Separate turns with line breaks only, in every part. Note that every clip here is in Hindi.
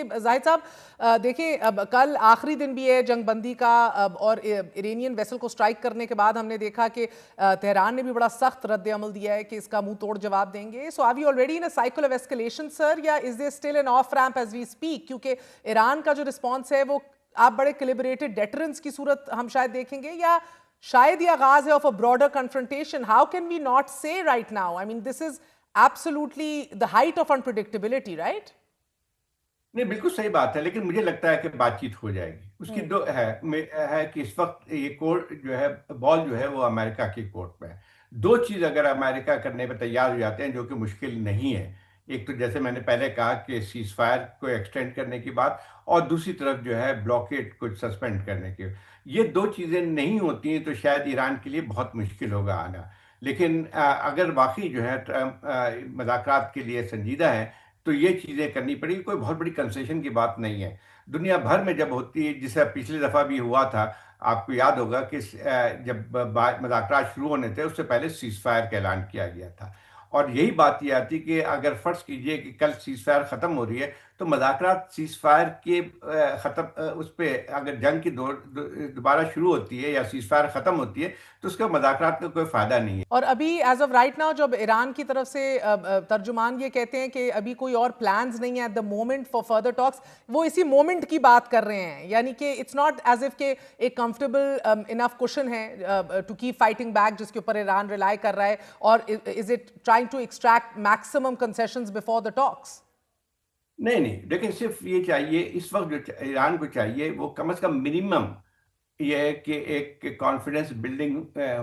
जाहिद साहब, देखिए अब कल आखिरी दिन भी है जंगबंदी का, और इरानियन वेसल को स्ट्राइक करने के बाद हमने देखा कि तेहरान ने भी बड़ा सख्त रद्द अमल दिया है कि इसका मुंह तोड़ जवाब देंगे। So are we already in a cycle of escalation sir, या is there still an off ramp as we speak? क्योंकि ईरान का जो रिस्पॉन्स है वो आप बड़े कैलिब्रेटेड डेटरेंस की सूरत हम शायद देखेंगे, या शायद ये आगाज है of a broader confrontation. How can we not say right now? I mean this is absolutely the height of unpredictability, right?
नहीं, बिल्कुल सही बात है, लेकिन मुझे लगता है कि बातचीत हो जाएगी। उसकी दो है कि इस वक्त ये कोर्ट जो है, बॉल जो है वो अमेरिका की कोर्ट में है। दो चीज अगर अमेरिका करने पर तैयार हो जाते हैं, जो कि मुश्किल नहीं है। एक तो जैसे मैंने पहले कहा कि सीज फायर को एक्सटेंड करने की बात, और दूसरी तरफ जो है ब्लॉकेड को सस्पेंड करने की। ये दो चीजें नहीं होती हैं तो शायद ईरान के लिए बहुत मुश्किल होगा आना। लेकिन अगर वाकई जो है ट्रम्प मुज़ाकरात के लिए संजीदा है, तो ये चीजें करनी पड़ेगी। कोई बहुत बड़ी कंसेशन की बात नहीं है। दुनिया भर में जब होती है, जिसे पिछली दफा भी हुआ था, आपको याद होगा कि जब मुज़ाकरात शुरू होने थे उससे पहले सीज फायर का ऐलान किया गया था। और यही बात ये आती कि अगर फर्ज कीजिए कि कल सीज फायर खत्म हो रही है, तो मुज़ाकरात सीज फायर के खत्म उस पर अगर जंग की दोबारा शुरू होती है या सीज फायर खत्म होती है, तो उसका मुज़ाकरात का कोई फायदा नहीं है।
और अभी एज ऑफ राइट नाउ जब ईरान की तरफ से तर्जुमान ये कहते हैं कि अभी कोई और प्लान्स नहीं है at the moment for further talks, वो इसी मोमेंट की बात कर रहे हैं, यानी कि इट्स नॉट एज इफ के एक कंफर्टेबल इनफ कुशन है टू कीप फाइटिंग बैक जिसके ऊपर ईरान रिलाई कर रहा है, और is it trying to extract maximum concessions before the talks?
नहीं नहीं, देखिए, सिर्फ ये चाहिए इस वक्त, जो ईरान को चाहिए वो कम से कम मिनिमम ये है कि एक कॉन्फिडेंस बिल्डिंग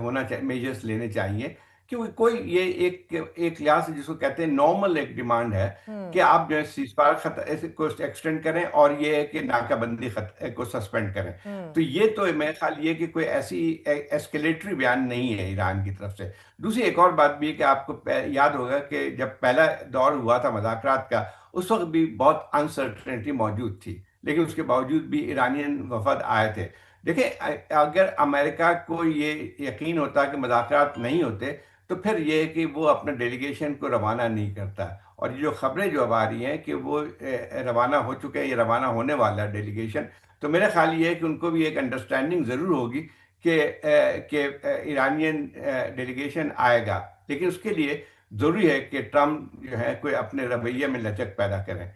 होना चाहिए, मेजर्स लेने चाहिए। क्योंकि कोई ये एक एक लिहाज से जिसको कहते हैं नॉर्मल एक डिमांड है कि आप जो है सीज फायर ऐसे को एक्सटेंड करें, और ये है कि नाकाबंदी को सस्पेंड करें। तो ये तो मेरे ख्याल ये कि कोई ऐसी एस्केलेटरी बयान नहीं है ईरान की तरफ से। दूसरी एक और बात भी है कि आपको याद होगा कि जब पहला दौर हुआ था मुज़ाकरात का, उस वक्त भी बहुत अनसर्टेनिटी मौजूद थी, लेकिन उसके बावजूद भी ईरानियन वफद आए थे। देखिए, अगर अमेरिका को ये यकीन होता कि मुज़ाकरात नहीं होते, तो फिर ये है कि वो अपने डेलीगेशन को रवाना नहीं करता। और ये जो खबरें जो अब आ रही हैं कि वो रवाना हो चुके हैं, ये रवाना होने वाला है डेलीगेशन, तो मेरा ख्याल ये है कि उनको भी एक अंडरस्टैंडिंग ज़रूर होगी कि ईरानियन डेलीगेशन आएगा। लेकिन उसके लिए ज़रूरी है कि ट्रम्प जो है कोई अपने रवैये में लचक पैदा करें।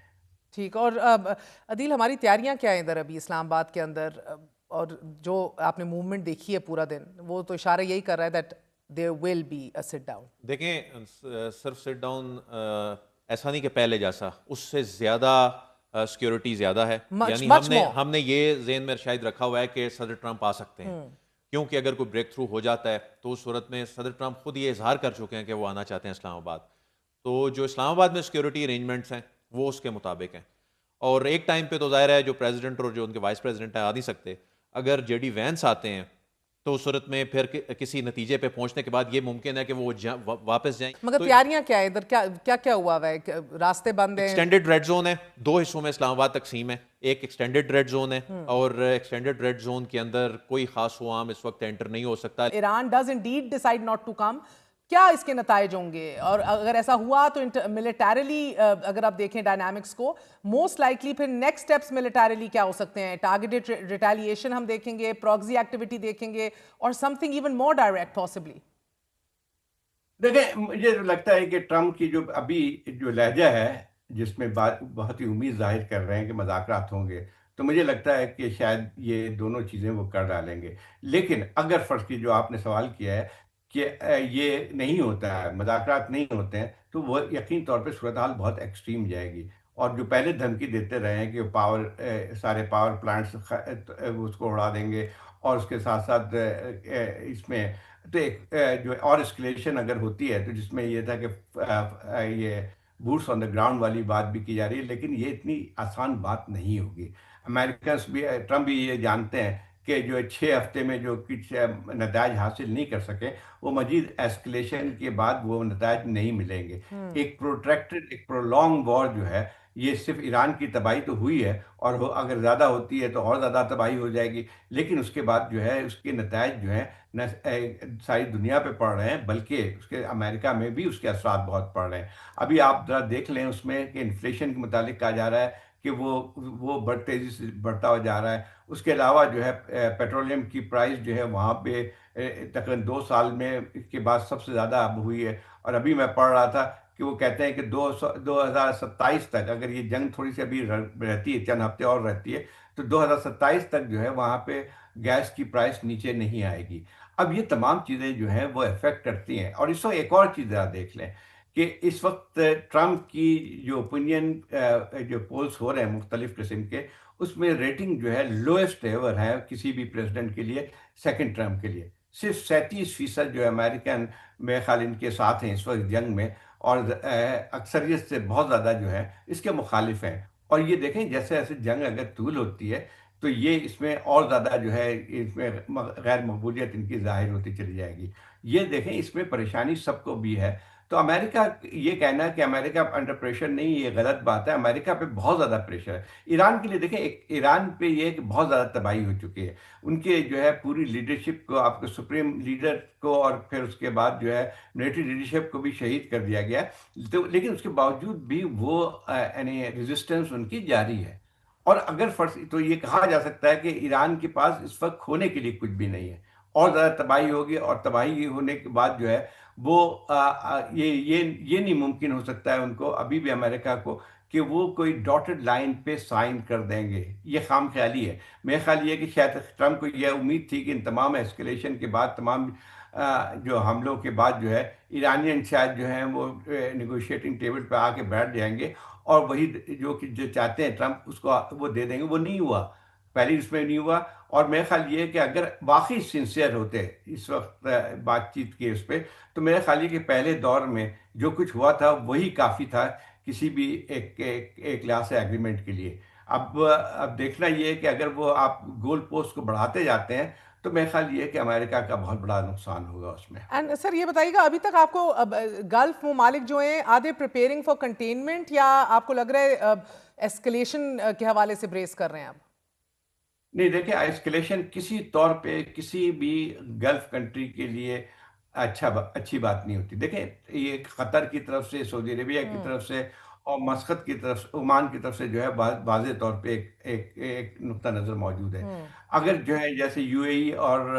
ठीक। और अदील, हमारी तैयारियां क्या हैं इधर अभी इस्लामाबाद के अंदर? और जो आपने मूवमेंट देखी है पूरा दिन, वो तो इशारा यही कर रहा है that there will be a sit down.
देखें, सिर्फ सिट डाउन ऐसा नहीं कि पहले जैसा, उससे ज़्यादा सिक्योरिटी ज़्यादा है। यानी हमने ये जेन में शायद रखा हुआ है कि सदर ट्रंप आ सकते हैं, क्योंकि अगर कोई ब्रेक थ्रू हो जाता है तो उस सूरत में सदर ट्रंप खुद ये इजहार कर चुके हैं कि वो आना चाहते हैं इस्लामाबाद। तो जो इस्लामाबाद में सिक्योरिटी अरेंजमेंट्स हैं वो उसके मुताबिक हैं। और एक टाइम पे तो जाहिर है जो प्रेसिडेंट और जो उनके वाइस प्रेसिडेंट हैं आ नहीं सकते। अगर जेडी वैंस आते हैं तो उस सूरत में फिर किसी नतीजे पे पहुंचने के बाद ये मुमकिन है कि वो वापस जाएं।
मगर
तो
तैयारियां क्या है इधर? क्या क्या हुआ हुआ है? रास्ते बंद हैं?
एक्सटेंडेड रेड जोन है, दो हिस्सों में इस्लामाबाद तकसीम है। एक एक्सटेंडेड रेड जोन है, और एक्सटेंडेड रेड जोन के अंदर कोई खास आम इस वक्त एंटर नहीं हो सकता।
Iran does indeed decide not to come, क्या इसके नतायज होंगे? और अगर ऐसा हुआ तो मिलिटरीली अगर आप देखें डायनामिक्स को, मोस्ट लाइकली फिर नेक्स्ट स्टेप्स मिलिटरीली क्या हो सकते हैं? टारगेटेड रिटेलिएशन हम देखेंगे, प्रॉक्सी एक्टिविटी देखेंगे, और something even more direct possibly?
देखिए, मुझे तो लगता है कि ट्रम्प की जो अभी जो लहजा है, जिसमें बात बहुत ही उम्मीद जाहिर कर रहे हैं कि मुज़ाकरात होंगे, तो मुझे लगता है कि शायद ये दोनों चीज़ें वो कर डालेंगे। लेकिन अगर फर्ज की जो आपने सवाल किया है कि ये नहीं होता है, मुज़ाकरात नहीं होते हैं, तो वो यकीन तौर पे सूरत हाल बहुत एक्सट्रीम जाएगी। और जो पहले धमकी देते रहे हैं कि सारे पावर प्लांट्स उसको उड़ा देंगे, और उसके साथ साथ इसमें तो एक जो और एस्केलेशन अगर होती है, तो जिसमें ये था कि ये बूट्स ऑन द ग्राउंड वाली बात भी की जा रही है, लेकिन ये इतनी आसान बात नहीं होगी। अमेरिकन भी, ट्रम्प भी ये जानते हैं कि जो 6 हफ्ते में जो कुछ नतज हासिल नहीं कर सके, वो मजीद एस्केलेशन के बाद वो नतज नहीं मिलेंगे। एक प्रोट्रैक्टेड, एक प्रोलॉन्ग वॉर जो है, ये सिर्फ ईरान की तबाही तो हुई है, और अगर ज़्यादा होती है तो और ज़्यादा तबाही हो जाएगी। लेकिन उसके बाद जो है उसके नतज जो है न सारी दुनिया पे पड़ रहे हैं, बल्कि उसके अमेरिका में भी उसके असरात बहुत पड़ रहे हैं। अभी आप ज़रा देख लें उसमें कि इन्फ्लेशन के मुतालिक कहा जा रहा है कि वो तेजी से बढ़ता हुआ जा रहा है। उसके अलावा जो है पेट्रोलियम की प्राइस जो है वहाँ पे तकरीबन 2 साल में के बाद सबसे ज़्यादा अब हुई है। और अभी मैं पढ़ रहा था कि वो कहते हैं कि 2027 तक अगर ये जंग थोड़ी सी अभी रहती है, चंद हफ्ते और रहती है, तो 2027 तक जो है वहाँ पे गैस की प्राइस नीचे नहीं आएगी। अब ये तमाम चीज़ें जो हैं वो इफ़ेक्ट करती हैं। और इस वक्त एक और चीज़ ज़रा देख लें कि इस वक्त ट्रंप की जो ओपिनियन जो पोल्स हो रहे हैं मुख्तलिफ किस्म के, उसमें रेटिंग जो है लोएस्ट एवर है किसी भी प्रेसिडेंट के लिए सेकंड टर्म के लिए। सिर्फ 37% जो है अमेरिकन मेरे ख्याल इनके साथ हैं इस वक्त जंग में, और अक्सरियत से बहुत ज़्यादा जो है इसके मुखालिफ हैं। और ये देखें जैसे जैसे जंग अगर तूल होती है तो ये इसमें और ज़्यादा जो है इसमें गैर मकबूलियत इनकी ज़ाहिर होती चली जाएगी। ये देखें इसमें परेशानी सबको भी है। तो अमेरिका, ये कहना कि अमेरिका अंडर प्रेशर नहीं, ये गलत बात है। अमेरिका पे बहुत ज़्यादा प्रेशर है। ईरान के लिए देखें, एक ईरान पे ये कि बहुत ज़्यादा तबाही हो चुकी है। उनके जो है पूरी लीडरशिप को, आपके सुप्रीम लीडर को, और फिर उसके बाद जो है मिलिट्री लीडरशिप को भी शहीद कर दिया गया। तो लेकिन उसके बावजूद भी वो यानी रेजिस्टेंस उनकी जारी है। और अगर फर्ज तो ये कहा जा सकता है कि ईरान के पास इस वक्त खोने के लिए कुछ भी नहीं है। और ज़्यादा तबाही होगी, और तबाही होने के बाद जो है वो ये नहीं मुमकिन हो सकता है उनको अभी भी अमेरिका को कि वो कोई डॉटेड लाइन पे साइन कर देंगे। ये खाम ख्याली है। मेरा ख्याल ये है कि शायद ट्रंप को यह उम्मीद थी कि इन तमाम एस्केलेशन के बाद, तमाम जो हमलों के बाद जो है ईरानियन शायद जो है वो निगोशिएटिंग टेबल पे आके बैठ जाएंगे, और वही जो चाहते हैं ट्रंप उसको वो दे देंगे। वो नहीं हुआ, पहली उसमें नहीं हुआ। और मेरा ख्याल ये है कि अगर वाकई सिंसियर होते इस वक्त बातचीत के उस पर, तो मेरा ख्याल ये कि पहले दौर में जो कुछ हुआ था वही काफ़ी था किसी भी एक लिहाज से एग्रीमेंट के लिए। अब देखना ये है कि अगर वो आप गोल पोस्ट को बढ़ाते जाते हैं, तो मेरा ख्याल ये है कि अमेरिका का बहुत बड़ा नुकसान होगा उसमें।
एंड सर ये बताइएगा, अभी तक आपको गल्फ ममालिक जो हैं, are they preparing for containment, या आपको लग रहा है एस्केलेशन के हवाले से ब्रेस कर रहे हैं आप?
नहीं, देखिए, एस्केलेशन किसी तौर पे किसी भी गल्फ कंट्री के लिए अच्छी बात नहीं होती। देखें, ये कतर की तरफ से, सऊदी अरेबिया की तरफ से, और मस्कत की तरफ से, ओमान की तरफ से जो है वाज़े तौर पे एक नुक्ता नज़र मौजूद है। अगर जो है जैसे यूएई और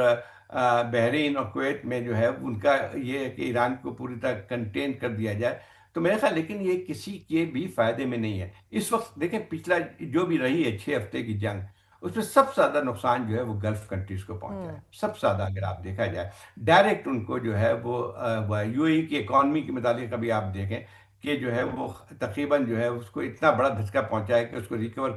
बहरीन और कुवैत में जो है उनका ये है कि ईरान को पूरी तरह कंटेन कर दिया जाए, तो मेरा ख्याल, लेकिन ये किसी के भी फायदे में नहीं है। इस वक्त देखें, पिछला जो भी रही है 6 हफ्ते की जंग, उसमें सबसे ज्यादा नुकसान जो है वो गल्फ कंट्रीज को पहुंचा है। सबसे ज्यादा अगर आप देखा जाए, डायरेक्ट उनको जो है वो यूएई की इकॉनमी के मुताबिक अभी आप देखें कि जो है वो तकरीबन जो है उसको इतना बड़ा धचका पहुंचा है कि उसको रिकवर